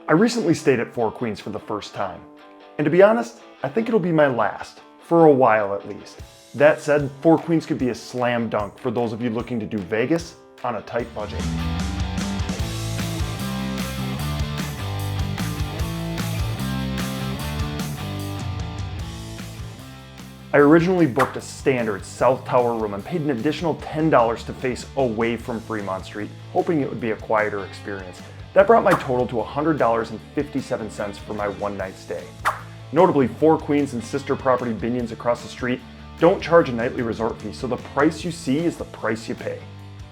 I recently stayed at Four Queens for the first time, and to be honest, I think it'll be my last, for a while at least. That said, Four Queens could be a slam dunk for those of you looking to do Vegas on a tight budget. I originally booked a standard South Tower room and paid an additional $10 to face away from Fremont Street, hoping it would be a quieter experience. That brought my total to $100.57 for my one-night stay. Notably, Four Queens and sister property Binions across the street don't charge a nightly resort fee, so the price you see is the price you pay.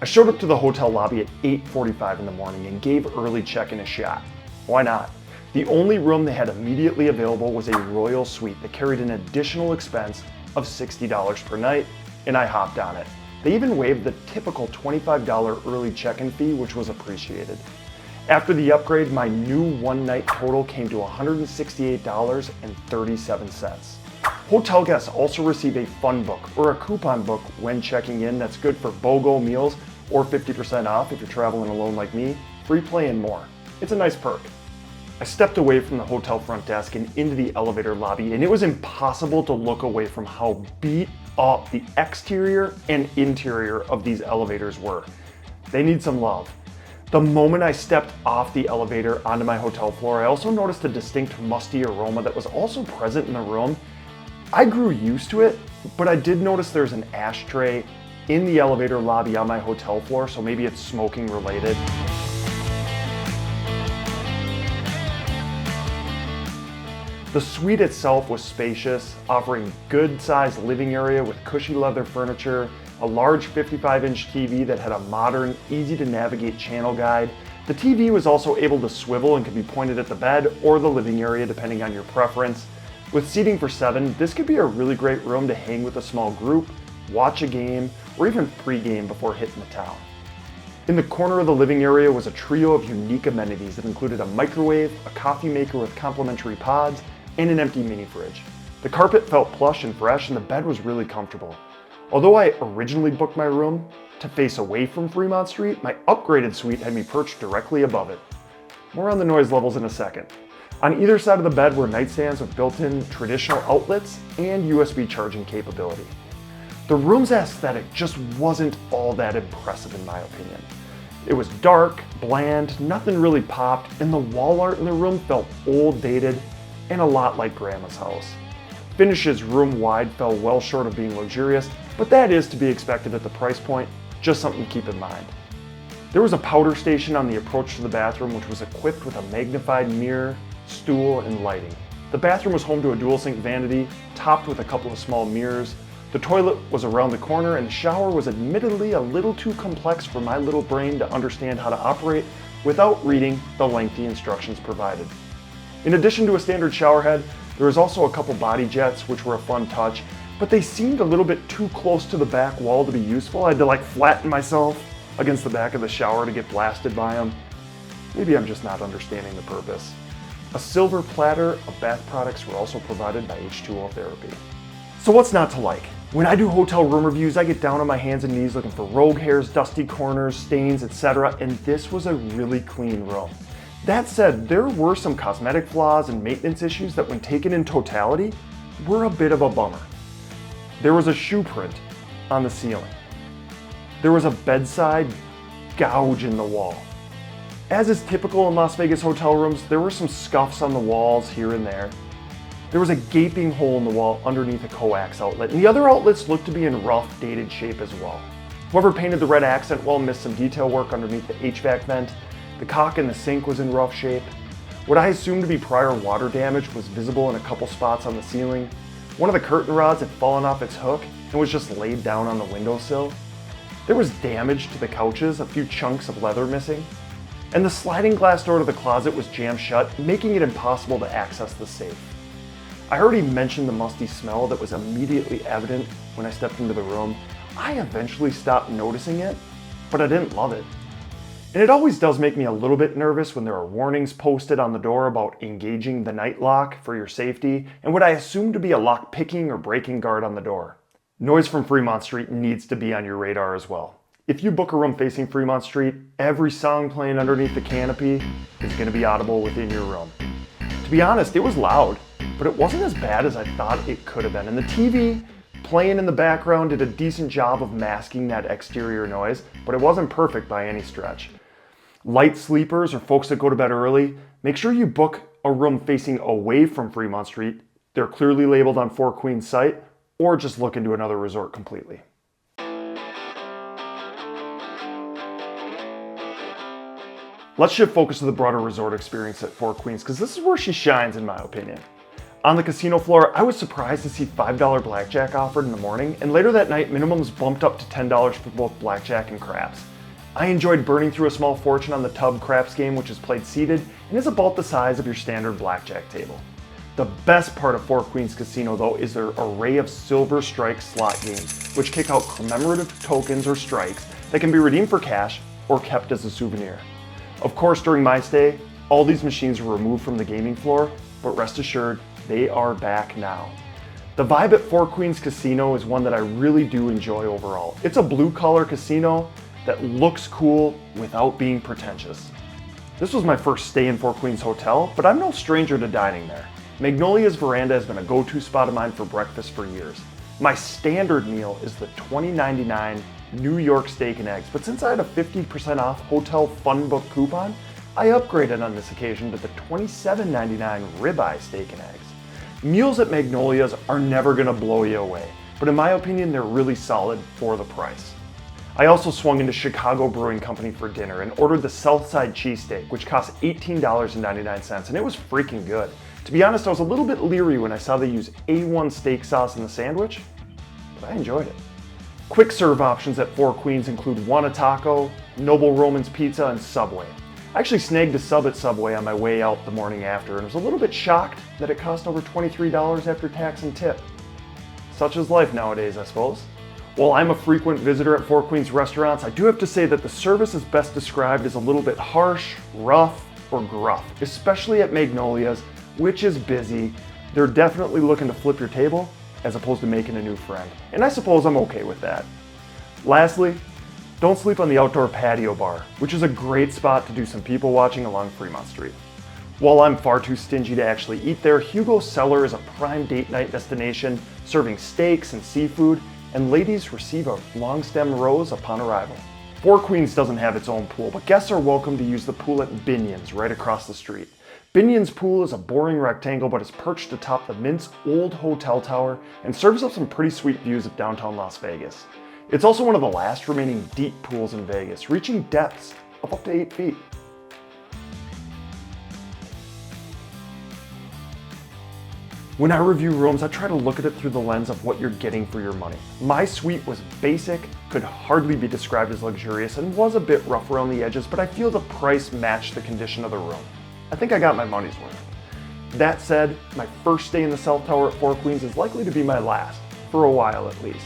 I showed up to the hotel lobby at 8:45 in the morning and gave early check-in a shot. Why not? The only room they had immediately available was a royal suite that carried an additional expense of $60 per night, and I hopped on it. They even waived the typical $25 early check-in fee, which was appreciated. After the upgrade, my new one-night total came to $168.37. Hotel guests also receive a fun book or a coupon book when checking in that's good for BOGO meals or 50% off if you're traveling alone like me, free play and more. It's a nice perk. I stepped away from the hotel front desk and into the elevator lobby, and it was impossible to look away from how beat up the exterior and interior of these elevators were. They need some love. The moment I stepped off the elevator onto my hotel floor, I also noticed a distinct musty aroma that was also present in the room. I grew used to it, but I did notice there's an ashtray in the elevator lobby on my hotel floor, so maybe it's smoking related. The suite itself was spacious, offering good-sized living area with cushy leather furniture, a large 55-inch TV that had a modern, easy-to-navigate channel guide. The TV was also able to swivel and could be pointed at the bed or the living area depending on your preference. With seating for 7, this could be a really great room to hang with a small group, watch a game, or even pre-game before hitting the town. In the corner of the living area was a trio of unique amenities that included a microwave, a coffee maker with complimentary pods, and an empty mini fridge. The carpet felt plush and fresh, and the bed was really comfortable. Although I originally booked my room to face away from Fremont Street, my upgraded suite had me perched directly above it. More on the noise levels in a second. On either side of the bed were nightstands with built-in traditional outlets and USB charging capability. The room's aesthetic just wasn't all that impressive in my opinion. It was dark, bland, nothing really popped, and the wall art in the room felt old, dated, and a lot like Grandma's house. Finishes room-wide fell well short of being luxurious, but that is to be expected at the price point, just something to keep in mind. There was a powder station on the approach to the bathroom which was equipped with a magnified mirror, stool, and lighting. The bathroom was home to a dual sink vanity, topped with a couple of small mirrors. The toilet was around the corner, and the shower was admittedly a little too complex for my little brain to understand how to operate without reading the lengthy instructions provided. In addition to a standard shower head, there was also a couple body jets, which were a fun touch, but they seemed a little bit too close to the back wall to be useful. I had to flatten myself against the back of the shower to get blasted by them. Maybe I'm just not understanding the purpose. A silver platter of bath products were also provided by H2O Therapy. So what's not to like? When I do hotel room reviews, I get down on my hands and knees looking for rogue hairs, dusty corners, stains, etc., and this was a really clean room. That said, there were some cosmetic flaws and maintenance issues that when taken in totality, were a bit of a bummer. There was a shoe print on the ceiling. There was a bedside gouge in the wall. As is typical in Las Vegas hotel rooms, there were some scuffs on the walls here and there. There was a gaping hole in the wall underneath a coax outlet, and the other outlets looked to be in rough, dated shape as well. Whoever painted the red accent wall missed some detail work underneath the HVAC vent. The caulk in the sink was in rough shape. What I assumed to be prior water damage was visible in a couple spots on the ceiling. One of the curtain rods had fallen off its hook and was just laid down on the windowsill. There was damage to the couches, a few chunks of leather missing, and the sliding glass door to the closet was jammed shut, making it impossible to access the safe. I already mentioned the musty smell that was immediately evident when I stepped into the room. I eventually stopped noticing it, but I didn't love it. And it always does make me a little bit nervous when there are warnings posted on the door about engaging the night lock for your safety and what I assume to be a lock picking or breaking guard on the door. Noise from Fremont Street needs to be on your radar as well. If you book a room facing Fremont Street, every song playing underneath the canopy is going to be audible within your room. To be honest, it was loud, but it wasn't as bad as I thought it could have been. And the TV playing in the background did a decent job of masking that exterior noise, but it wasn't perfect by any stretch. Light sleepers or folks that go to bed early, make sure you book a room facing away from Fremont Street. They're clearly labeled on Four Queens site, or just look into another resort completely. Let's shift focus to the broader resort experience at Four Queens, because this is where she shines in my opinion. On the casino floor, I was surprised to see $5 blackjack offered in the morning, and later that night, minimums bumped up to $10 for both blackjack and craps. I enjoyed burning through a small fortune on the tub craps game, which is played seated and is about the size of your standard blackjack table. The best part of Four Queens Casino, though, is their array of silver strike slot games, which kick out commemorative tokens or strikes that can be redeemed for cash or kept as a souvenir. Of course, during my stay, all these machines were removed from the gaming floor, but rest assured, they are back now. The vibe at Four Queens Casino is one that I really do enjoy overall. It's a blue-collar casino that looks cool without being pretentious. This was my first stay in Four Queens Hotel, but I'm no stranger to dining there. Magnolia's Veranda has been a go-to spot of mine for breakfast for years. My standard meal is the $20.99 New York steak and eggs, but since I had a 50% off hotel fun book coupon, I upgraded on this occasion to the $27.99 ribeye steak and eggs. Meals at Magnolia's are never gonna blow you away, but in my opinion, they're really solid for the price. I also swung into Chicago Brewing Company for dinner and ordered the Southside cheesesteak, which cost $18.99, and it was freaking good. To be honest, I was a little bit leery when I saw they use A1 steak sauce in the sandwich, but I enjoyed it. Quick serve options at Four Queens include Wanna Taco, Noble Roman's Pizza, and Subway. I actually snagged a sub at Subway on my way out the morning after and was a little bit shocked that it cost over $23 after tax and tip. Such is life nowadays, I suppose. While I'm a frequent visitor at Four Queens restaurants, I do have to say that the service is best described as a little bit harsh, rough, or gruff, especially at Magnolia's, which is busy. They're definitely looking to flip your table as opposed to making a new friend. And I suppose I'm okay with that. Lastly, don't sleep on the outdoor patio bar, which is a great spot to do some people watching along Fremont Street. While I'm far too stingy to actually eat there, Hugo's Cellar is a prime date night destination, serving steaks and seafood, and ladies receive a long stem rose upon arrival. Four Queens doesn't have its own pool, but guests are welcome to use the pool at Binion's right across the street. Binion's pool is a boring rectangle, but is perched atop the Mint's old hotel tower and serves up some pretty sweet views of downtown Las Vegas. It's also one of the last remaining deep pools in Vegas, reaching depths of up to 8 feet. When I review rooms, I try to look at it through the lens of what you're getting for your money. My suite was basic, could hardly be described as luxurious, and was a bit rough around the edges, but I feel the price matched the condition of the room. I think I got my money's worth. That said, my first stay in the South Tower at Four Queens is likely to be my last, for a while at least.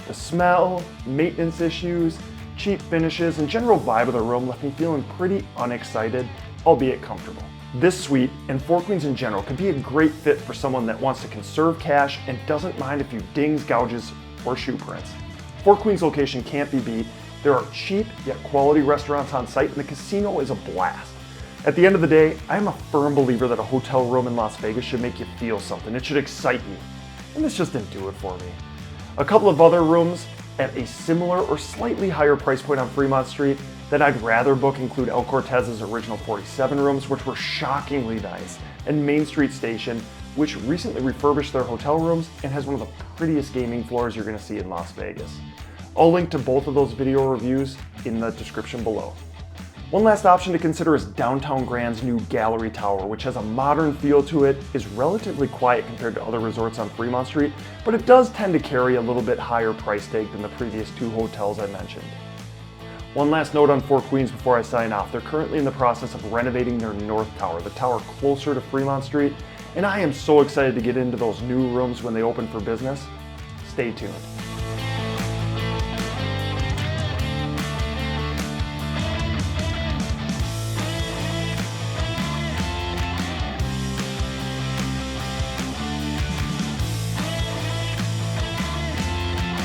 The smell, maintenance issues, cheap finishes, and general vibe of the room left me feeling pretty unexcited, albeit comfortable. This suite, and Four Queens in general, could be a great fit for someone that wants to conserve cash and doesn't mind a few dings, gouges, or shoe prints. Four Queens location can't be beat. There are cheap yet quality restaurants on site, and the casino is a blast. At the end of the day, I'm a firm believer that a hotel room in Las Vegas should make you feel something. It should excite you. And this just didn't do it for me. A couple of other rooms at a similar or slightly higher price point on Fremont Street that I'd rather book include El Cortez's original 47 rooms, which were shockingly nice, and Main Street Station, which recently refurbished their hotel rooms and has one of the prettiest gaming floors you're gonna see in Las Vegas. I'll link to both of those video reviews in the description below. One last option to consider is Downtown Grand's new Gallery Tower, which has a modern feel to it, is relatively quiet compared to other resorts on Fremont Street, but it does tend to carry a little bit higher price tag than the previous two hotels I mentioned. One last note on Four Queens before I sign off. They're currently in the process of renovating their North Tower, the tower closer to Fremont Street, and I am so excited to get into those new rooms when they open for business. Stay tuned.